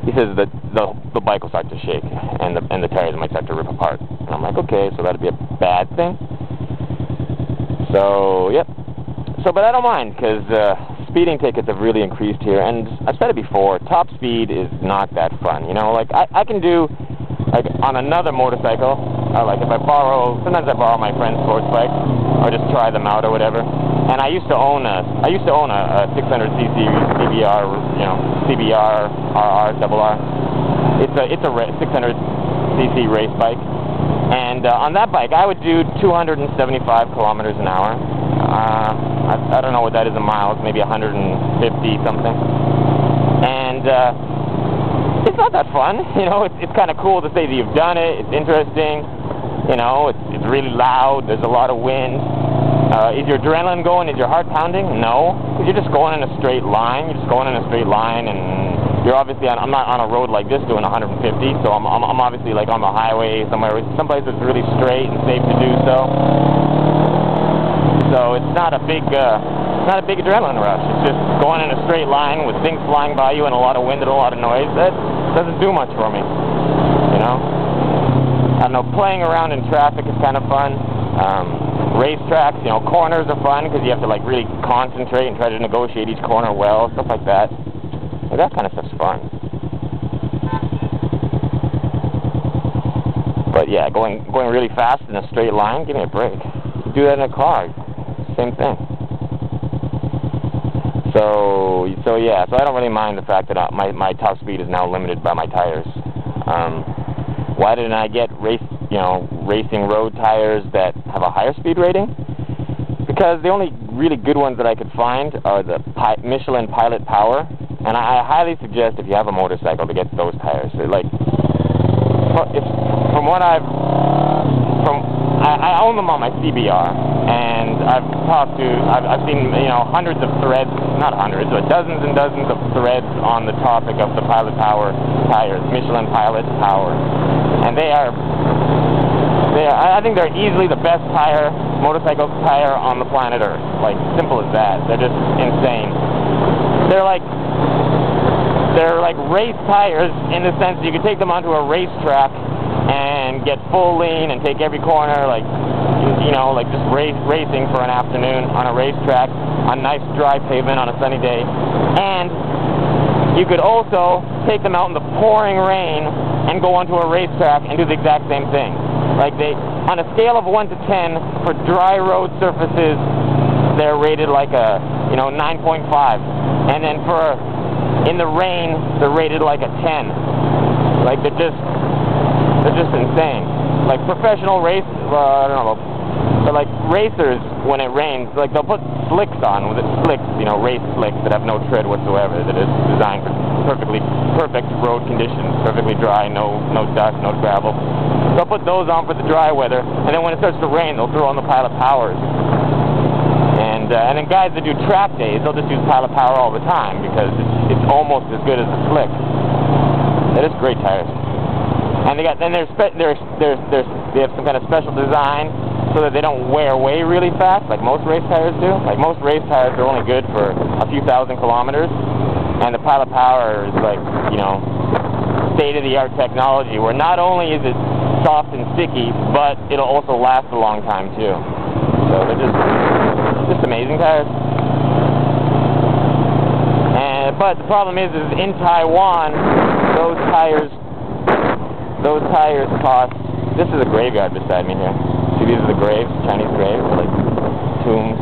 he says that the bike will start to shake and the tires might start to rip apart. And I'm like, okay, so that'd be a bad thing. So, yep. So, but I don't mind, because speeding tickets have really increased here, and I've said it before, top speed is not that fun, you know, like, I can do, like, on another motorcycle, like, if sometimes I borrow my friend's sports bike, or just try them out or whatever, and I used to own a 600cc CBR, you know, CBR, RR. It's a 600cc race bike, and on that bike, I would do 275 kilometers an hour. I don't know what that is in miles, maybe 150 something. And it's not that fun, you know. It's kind of cool to say that you've done it. It's interesting, you know. It's really loud. There's a lot of wind. Is your adrenaline going? Is your heart pounding? No, because you're just going in a straight line. You're just going in a straight line, and you're obviously I'm not on a road like this doing 150. So I'm obviously like on the highway somewhere, someplace that's really straight and safe to do so. So it's not a big adrenaline rush. It's just going in a straight line with things flying by you and a lot of wind and a lot of noise. That doesn't do much for me, you know. I don't know, playing around in traffic is kind of fun. Racetracks, you know, corners are fun because you have to like really concentrate and try to negotiate each corner well, stuff like that. Like, that kind of stuff's fun. But yeah, going really fast in a straight line, give me a break. You do that in a car, same thing. So yeah, so I don't really mind the fact that my top speed is now limited by my tires. Why didn't I get racing road tires that have a higher speed rating? Because the only really good ones that I could find are the Michelin Pilot Power, and I highly suggest if you have a motorcycle to get those tires. They're like, I own them on my CBR, and I've seen, you know, hundreds of threads, not hundreds, but dozens and dozens of threads on the topic of the Pilot Power tires, Michelin Pilot Power, and I think they're easily the best motorcycle tire on the planet Earth. Like, simple as that. They're just insane. They're like race tires in the sense that you can take them onto a racetrack and get full lean and take every corner, like, you know, like just racing for an afternoon on a racetrack on nice dry pavement on a sunny day. And you could also take them out in the pouring rain and go onto a racetrack and do the exact same thing. Like, on a scale of 1 to 10 for dry road surfaces, they're rated like a, you know, 9.5, and then in the rain, they're rated like a 10. Like, they're just insane. Like, professional I don't know, but like racers, when it rains, like, they'll put slicks on, you know, race slicks that have no tread whatsoever, that is designed for perfect road conditions, perfectly dry, no dust, no gravel. They'll put those on for the dry weather, and then when it starts to rain, they'll throw on the Pilot Powers. And then guys that do track days, they'll just use Pilot Power all the time because it's almost as good as the slick. That is great tires. And they have some kind of special design so that they don't wear away really fast, like most race tires do. Like, most race tires are only good for a few thousand kilometers, and the Pilot Power is like, you know, state-of-the-art technology where not only is it soft and sticky, but it'll also last a long time too. So they're just amazing tires. But the problem is in Taiwan, those tires cost. This is a graveyard beside me here. See, these are the graves, Chinese graves, like tombs.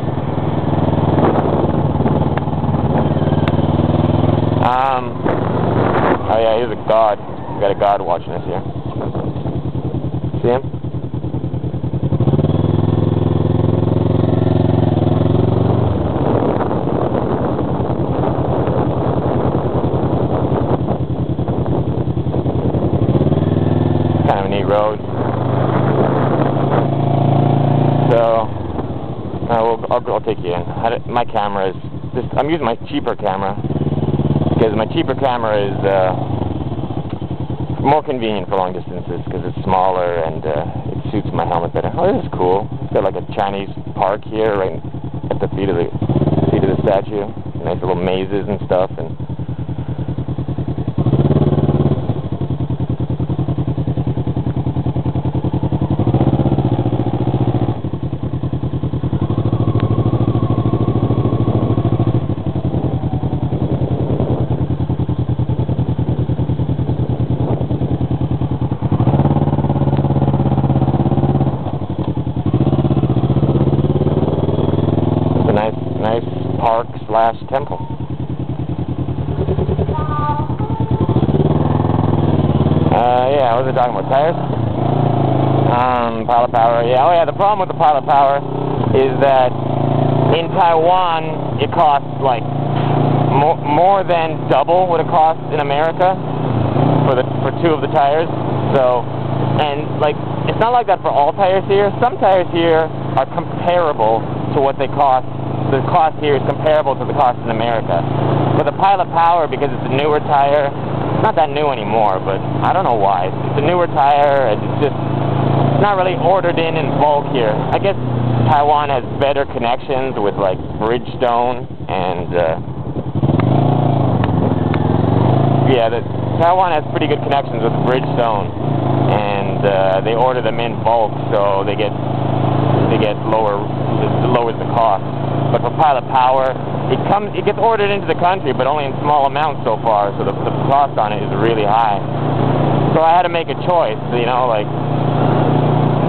Oh yeah, here's a god. We got a god watching us here. See him? Kind of a neat road. So, I'll take you in. My camera is I'm using my cheaper camera because my cheaper camera is more convenient for long distances because it's smaller and it suits my helmet better. Oh, this is cool. It's got like a Chinese park here right at the feet of the statue. Nice little mazes and stuff. And temple. Yeah, what was I talking about? Tires? Pilot power. Yeah, oh yeah, the problem with the pilot power is that in Taiwan, it costs like more than double what it costs in America for two of the tires. So, and like, it's not like that for all tires here. Some tires here are comparable to what they cost. The cost here is comparable to the cost in America. But the pilot power, because it's a newer tire, it's not that new anymore, but I don't know why. It's a newer tire, and it's just not really ordered in bulk here. I guess Taiwan has better connections with like Bridgestone and yeah, Taiwan has pretty good connections with Bridgestone, and they order them in bulk, so they get lowers the cost. But for pilot power, it gets ordered into the country, but only in small amounts so far, so the cost on it is really high. So I had to make a choice, you know, like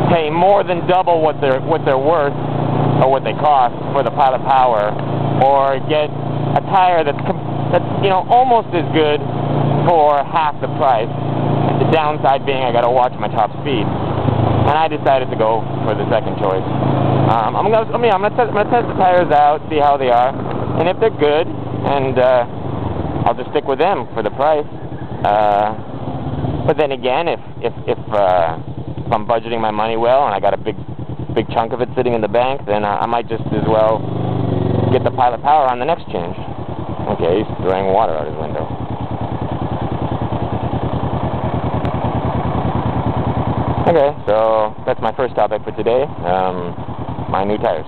pay more than double what they're worth or what they cost for the pilot power, or get a tire that's you know, almost as good for half the price. The downside being I got to watch my top speed, and I decided to go for the second choice. I'm gonna test the tires out, see how they are, and if they're good, and I'll just stick with them for the price. But then again, if I'm budgeting my money well and I got a big chunk of it sitting in the bank, then I might just as well get the pilot power on the next change. Okay, he's throwing water out his window. Okay, so that's my first topic for today, my new tires.